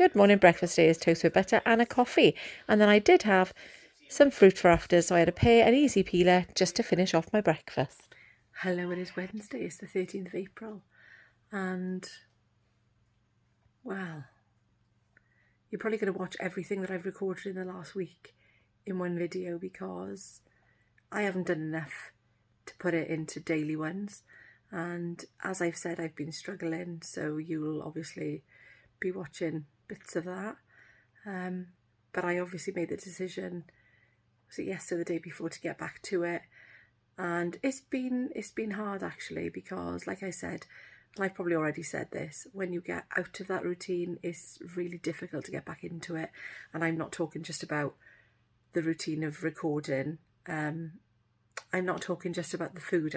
Good morning. Breakfast today is toast with butter and a coffee. And then I did have some fruit for after, so I had a pear and easy peeler just to finish off my breakfast. Hello, it is Wednesday. It's the 13th of April. And, well, you're probably going to watch everything that I've recorded in the last week in one video because I haven't done enough to put it into daily ones. And as I've said, I've been struggling, so you'll obviously be watching bits of that. But I obviously made the decision, was it yesterday or the day before, to get back to it. And it's been hard actually, because like I said, and I've probably already said this, when you get out of that routine, it's really difficult to get back into it. And I'm not talking just about the routine of recording. I'm not talking just about the food,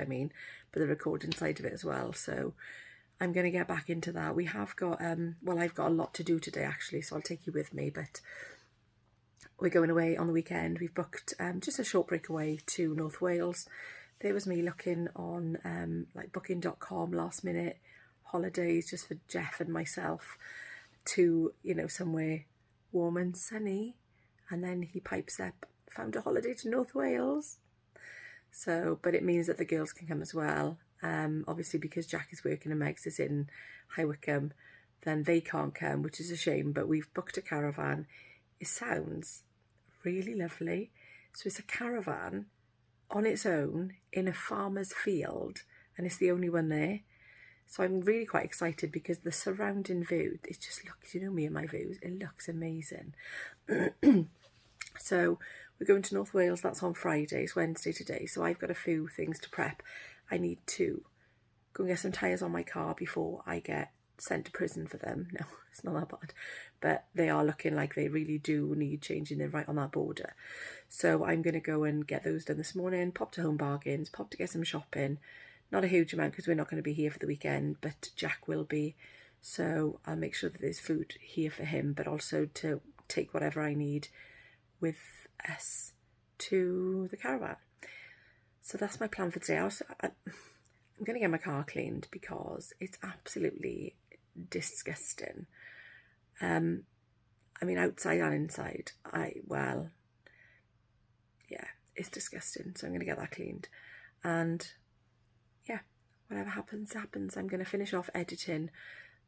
but the recording side of it as well. So I'm going to get back into that. We have got, I've got a lot to do today actually, so I'll take you with me. But we're going away on the weekend. We've booked just a short breakaway to North Wales. There was me looking on booking.com last minute holidays just for Jeff and myself to, somewhere warm and sunny. And then he pipes up, found a holiday to North Wales. So, but it means that the girls can come as well. Obviously because Jack is working and Meg's is in High Wycombe, then they can't come, which is a shame, but we've booked a caravan. It sounds really lovely. So it's a caravan on its own in a farmer's field, and it's the only one there. So I'm really quite excited because the surrounding view, it just looks, me and my views, it looks amazing. So we're going to North Wales, that's on Friday, it's Wednesday today, so I've got a few things to prep. I need to go and get some tyres on my car before I get sent to prison for them. No, it's not that bad, but they are looking like they really do need changing. They're right on that border. So I'm going to go and get those done this morning, pop to Home Bargains, pop to get some shopping. Not a huge amount because we're not going to be here for the weekend, but Jack will be. So I'll make sure that there's food here for him, but also to take whatever I need with us to the caravan. So that's my plan for today. I'm going to get my car cleaned because it's absolutely disgusting. Outside and inside. It's disgusting. So I'm going to get that cleaned. And yeah, whatever happens, happens. I'm going to finish off editing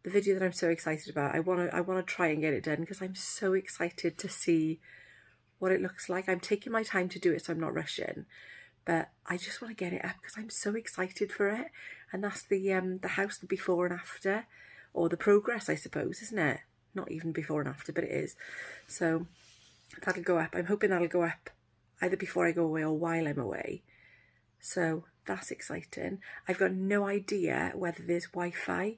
the video that I'm so excited about. I want to try and get it done because I'm so excited to see what it looks like. I'm taking my time to do it, so I'm not rushing. But I just want to get it up because I'm so excited for it. And that's the house, the before and after, or the progress, I suppose, isn't it? Not even before and after, but it is. So that'll go up. I'm hoping that'll go up either before I go away or while I'm away. So that's exciting. I've got no idea whether there's Wi-Fi,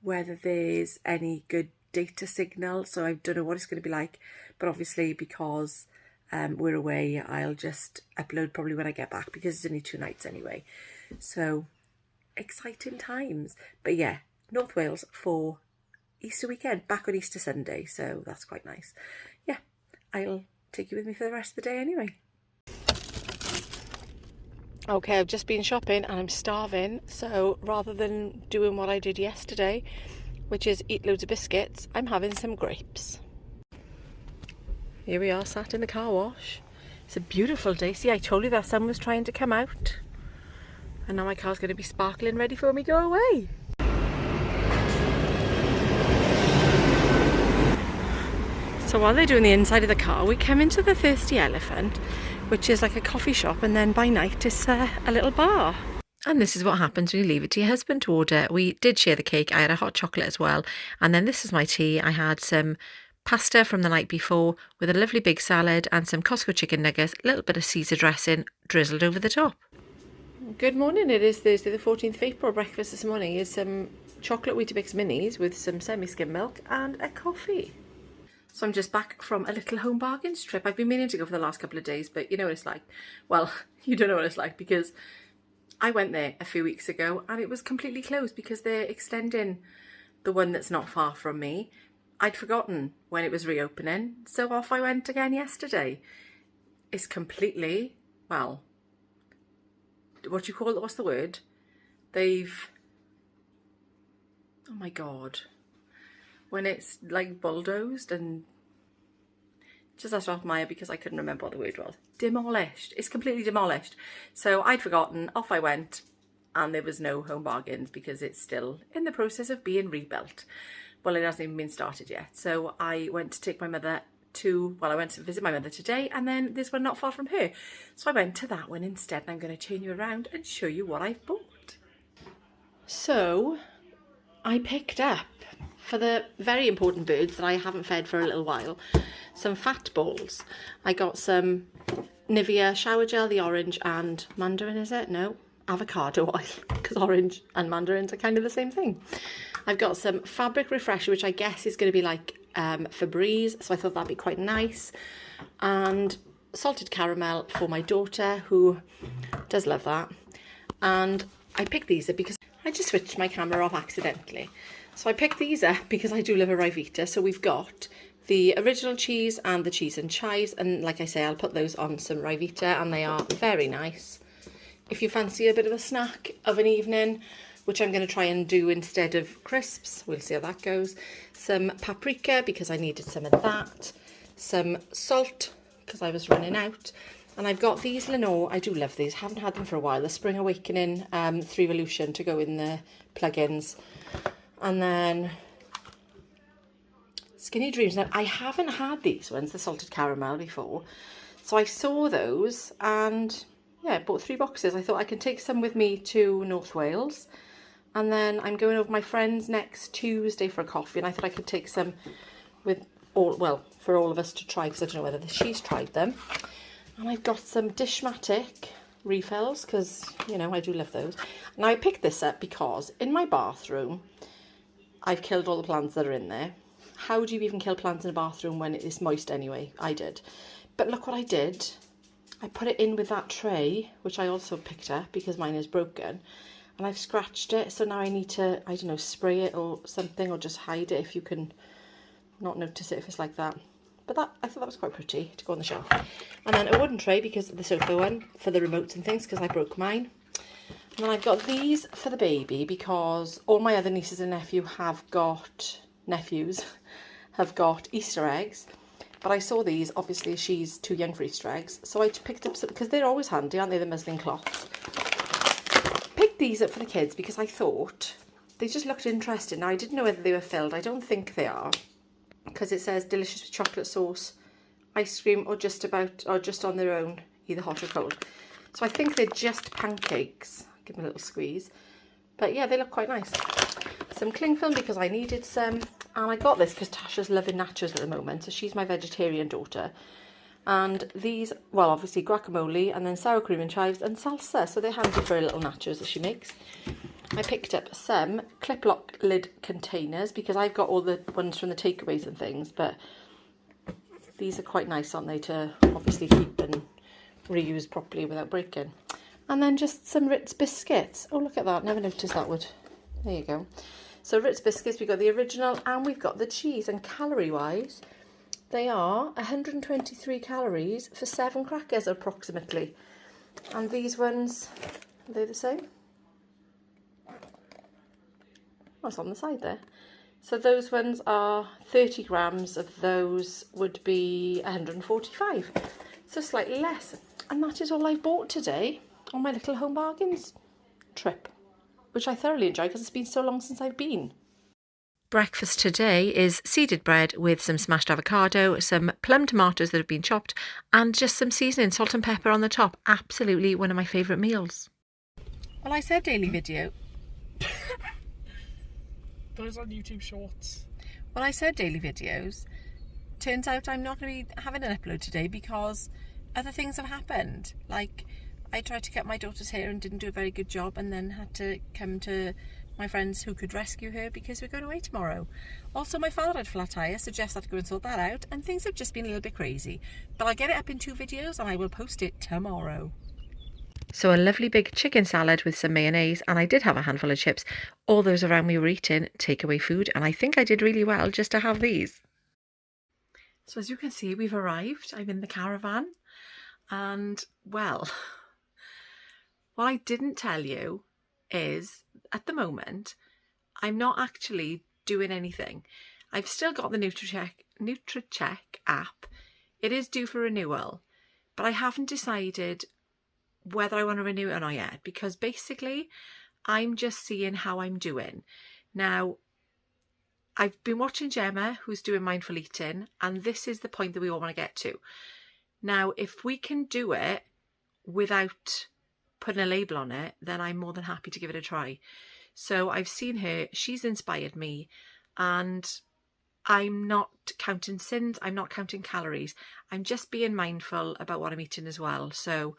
whether there's any good data signal. So I don't know what it's going to be like. But obviously because we're away, I'll just upload probably when I get back because it's only 2 nights anyway. So exciting times. But yeah, North Wales for Easter weekend, back on Easter Sunday. So that's quite nice. Yeah, I'll take you with me for the rest of the day anyway. Okay, I've just been shopping and I'm starving. So rather than doing what I did yesterday, which is eat loads of biscuits, I'm having some grapes. Here we are, sat in the car wash. It's a beautiful day. See, I told you that sun was trying to come out. And now my car's going to be sparkling, ready for when we go away. So while they're doing the inside of the car, we come into the Thirsty Elephant, which is like a coffee shop, and then by night it's a little bar. And this is what happens when you leave it to your husband to order. We did share the cake. I had a hot chocolate as well. And then this is my tea. I had some pasta from the night before with a lovely big salad and some Costco chicken nuggets, a little bit of Caesar dressing drizzled over the top. Good morning, it is Thursday the 14th of April. Breakfast this morning is some chocolate Weetabix minis with some semi-skim milk and a coffee. So I'm just back from a little Home Bargains trip. I've been meaning to go for the last couple of days, but you know what it's like. Well, you don't know what it's like because I went there a few weeks ago and it was completely closed because they're extending the one that's not far from me. I'd forgotten when it was reopening, so off I went again yesterday. It's completely, well, what do you call it? What's the word? They've, oh my God. when it's like bulldozed and just that's off Maya because I couldn't remember what the word was. Demolished. It's completely demolished. So I'd forgotten, off I went, and there was no Home Bargains because it's still in the process of being rebuilt. Well, it hasn't even been started yet. So I went to take my mother I went to visit my mother today, and then there's one not far from her. So I went to that one instead, and I'm going to turn you around and show you what I've bought. So I picked up, for the very important birds that I haven't fed for a little while, some fat balls. I got some Nivea shower gel, the orange and mandarin, is it? No, avocado oil, because orange and mandarins are kind of the same thing. I've got some fabric refresher, which I guess is going to be like Febreze, so I thought that'd be quite nice, and salted caramel for my daughter, who does love that. And I picked these up because I just switched my camera off accidentally. So I picked these up because I do love a Ryvita. So we've got the original cheese and the cheese and chives, and like I say, I'll put those on some Ryvita, and they are very nice if you fancy a bit of a snack of an evening, which I'm going to try and do instead of crisps. We'll see how that goes. Some paprika because I needed some of that. Some salt because I was running out. And I've got these Lenore, I do love these, haven't had them for a while, the Spring Awakening 3 Evolution to go in the plugins. And then Skinny Dreams. Now, I haven't had these ones, the salted caramel, before. So I saw those and yeah, I bought 3 boxes. I thought I can take some with me to North Wales. And then I'm going over to my friend's next Tuesday for a coffee, and I thought I could take some with for all of us to try, because I don't know whether she's tried them. And I've got some Dishmatic refills because, you know, I do love those. Now I picked this up because in my bathroom, I've killed all the plants that are in there. How do you even kill plants in a bathroom when it is moist anyway? I did. But look what I did. I put it in with that tray, which I also picked up because mine is broken. And I've scratched it, so now I need to, I don't know, spray it or something, or just hide it if you can not notice it if it's like that. But that, I thought that was quite pretty to go on the shelf. And then a wooden tray because of the sofa one for the remotes and things, because I broke mine. And then I've got these for the baby because all my other nieces and nephews have got Easter eggs. But I saw these, obviously she's too young for Easter eggs, so I picked up some, because they're always handy, aren't they, the muslin cloths. Picked these up for the kids because I thought they just looked interesting. Now I didn't know whether they were filled. I don't think they are, because it says delicious with chocolate sauce, ice cream, or just on their own, either hot or cold. So I think they're just pancakes. Give them a little squeeze. But yeah, they look quite nice. Some cling film because I needed some, and I got this because Tasha's loving nachos at the moment, so she's my vegetarian daughter. And these, well, obviously guacamole, and then sour cream and chives and salsa, so they're handy for little nachos that she makes. I picked up some clip lock lid containers because I've got all the ones from the takeaways and things, but these are quite nice, aren't they, to obviously keep and reuse properly without breaking. And then just some Ritz Biscuits. Oh, look at that, never noticed that would. There you go. So Ritz Biscuits, we've got the original and we've got the cheese, and calorie wise they are 123 calories for 7 crackers approximately. And these ones, are they the same? Oh, it's on the side there. So those ones are 30 grams of those would be 145. So slightly less. And that is all I bought today on my little Home Bargains trip, which I thoroughly enjoyed because it's been so long since I've been. Breakfast today is seeded bread with some smashed avocado, some plum tomatoes that have been chopped, and just some seasoning, salt and pepper on the top. Absolutely one of my favourite meals. Well, I said daily video. Those on YouTube Shorts. Well, I said daily videos. Turns out I'm not going to be having an upload today because other things have happened. Like, I tried to cut my daughter's hair and didn't do a very good job, and then had to come to my friends who could rescue her because we're going away tomorrow. Also, my father had flat tire, so Jeff's had to go and sort that out, and things have just been a little bit crazy. But I'll get it up in 2 videos and I will post it tomorrow. So a lovely big chicken salad with some mayonnaise, and I did have a handful of chips. All those around me were eating takeaway food, and I think I did really well just to have these. So as you can see, we've arrived. I'm in the caravan, and well, what I didn't tell you is at the moment I'm not actually doing anything. I've still got the NutriCheck app. It is due for renewal, but I haven't decided whether I want to renew it or not yet, because basically I'm just seeing how I'm doing. Now, I've been watching Gemma, who's doing mindful eating, and this is the point that we all want to get to. Now, if we can do it without putting a label on it, then I'm more than happy to give it a try. So I've seen her, she's inspired me, and I'm not counting sins, I'm not counting calories. I'm just being mindful about what I'm eating as well. So,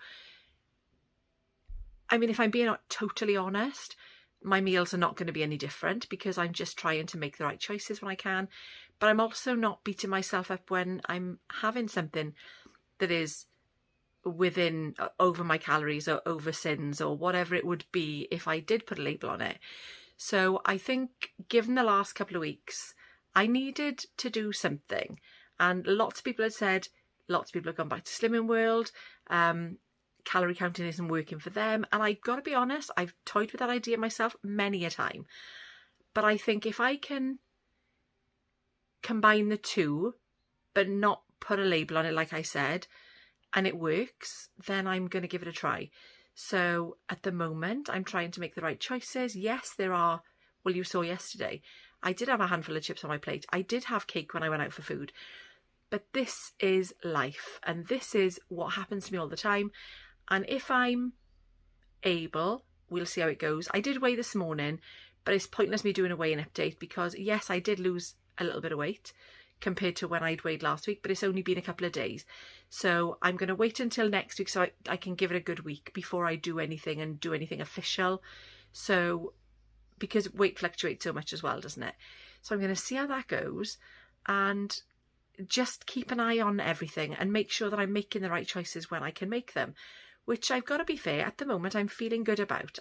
I mean, if I'm being totally honest, my meals are not going to be any different because I'm just trying to make the right choices when I can. But I'm also not beating myself up when I'm having something that is within over my calories or over sins or whatever it would be if I did put a label on it. So I think given the last couple of weeks, I needed to do something. And lots of people had said, lots of people have gone back to Slimming World. Calorie counting isn't working for them. And I've got to be honest, I've toyed with that idea myself many a time. But I think if I can combine the two, but not put a label on it, like I said, and it works, then I'm going to give it a try. So at the moment, I'm trying to make the right choices. Yes, there are, well, you saw yesterday, I did have a handful of chips on my plate. I did have cake when I went out for food. But this is life, and this is what happens to me all the time. And if I'm able, we'll see how it goes. I did weigh this morning, but it's pointless me doing a weigh-in update because, yes, I did lose a little bit of weight compared to when I'd weighed last week, but it's only been a couple of days. So I'm going to wait until next week so I can give it a good week before I do anything and do anything official. So, because weight fluctuates so much as well, doesn't it? So I'm going to see how that goes and just keep an eye on everything and make sure that I'm making the right choices when I can make them, which I've got to be fair, at the moment I'm feeling good about.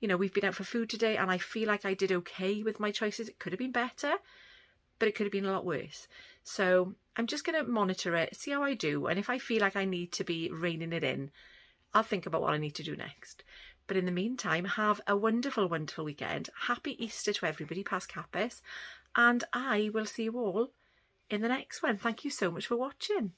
We've been out for food today and I feel like I did okay with my choices. It could have been better, but it could have been a lot worse. So I'm just going to monitor it, see how I do. And if I feel like I need to be reining it in, I'll think about what I need to do next. But in the meantime, have a wonderful, wonderful weekend. Happy Easter to everybody, past Capus. And I will see you all in the next one. Thank you so much for watching.